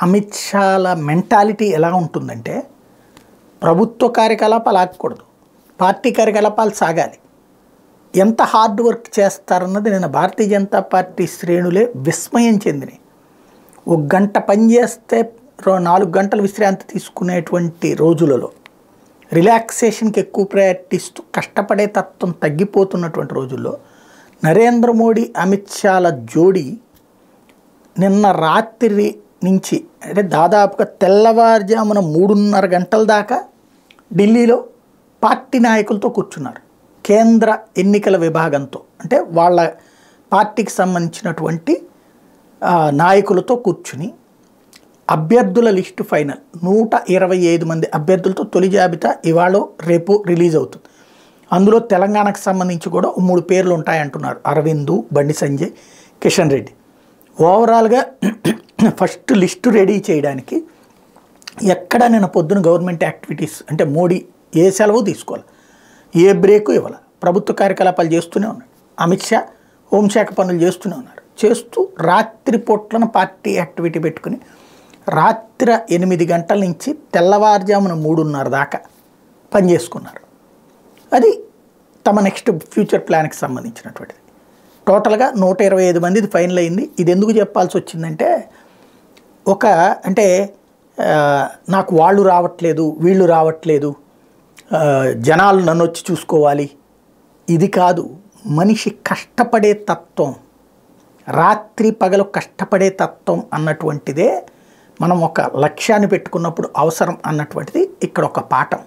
Amit షాల mentality ఎలా ఉంటుందంటే ప్రభుత్వ కార్యకలాపాలు ఆగకూడదు, పార్టీ కార్యకలాపాలు సాగాలి. ఎంత హార్డ్ వర్క్ చేస్తారన్నది నేను భారతీయ జనతా పార్టీ శ్రేణులే విస్మయం చెందినాయి. ఒక గంట పని చేస్తే 4 గంటలు విశ్రాంతి తీసుకునేటువంటి రోజులలో రిలాక్సేషన్కి ఎక్కువ ప్రయారిటీ ఇస్తూ కష్టపడే తత్వం తగ్గిపోతున్నటువంటి రోజుల్లో నరేంద్ర మోడీ అమిత్ షాల జోడీ నిన్న రాత్రి నుంచి అంటే దాదాపుగా తెల్లవారుజామున 3:30 గంటల దాకా ఢిల్లీలో పార్టీ నాయకులతో కూర్చున్నారు. కేంద్ర ఎన్నికల విభాగంతో అంటే వాళ్ళ పార్టీకి సంబంధించినటువంటి నాయకులతో కూర్చుని అభ్యర్థుల లిస్టు ఫైనల్ 125 మంది అభ్యర్థులతో తొలి జాబితా ఇవాళ రేపు రిలీజ్ అవుతుంది. అందులో తెలంగాణకు సంబంధించి కూడా 3 పేర్లు ఉంటాయంటున్నారు. అరవింద్, బండి సంజయ్, కిషన్ రెడ్డి. ఓవరాల్గా ఫస్ట్ లిస్టు రెడీ చేయడానికి ఎక్కడ నేను పొద్దున గవర్నమెంట్ యాక్టివిటీస్ అంటే మోడీ ఏ సెలవు తీసుకోవాలి, ఏ బ్రేకు ఇవ్వాలి, ప్రభుత్వ కార్యకలాపాలు చేస్తూనే ఉన్నాడు. అమిత్ షా హోంశాఖ పనులు చేస్తూనే ఉన్నారు. చేస్తూ రాత్రి పూట్లను పార్టీ యాక్టివిటీ పెట్టుకుని రాత్రి 8 గంటల నుంచి తెల్లవారుజామున 3:30 దాకా పనిచేసుకున్నారు. అది తమ నెక్స్ట్ ఫ్యూచర్ ప్లాన్కి సంబంధించినటువంటిది. టోటల్గా 125 మందిది ఫైనల్ అయింది. ఇది ఎందుకు చెప్పాల్సి వచ్చిందంటే అంటే నాకు వాళ్ళు రావట్లేదు, వీళ్ళు రావట్లేదు, జనాలు నన్ను వచ్చి చూసుకోవాలి, ఇది కాదు. మనిషి కష్టపడే తత్వం, రాత్రి పగలు కష్టపడే తత్వం అన్నటువంటిదే మనం ఒక లక్ష్యాన్ని పెట్టుకున్నప్పుడు అవసరం అన్నటువంటిది ఇక్కడ ఒక పాఠం.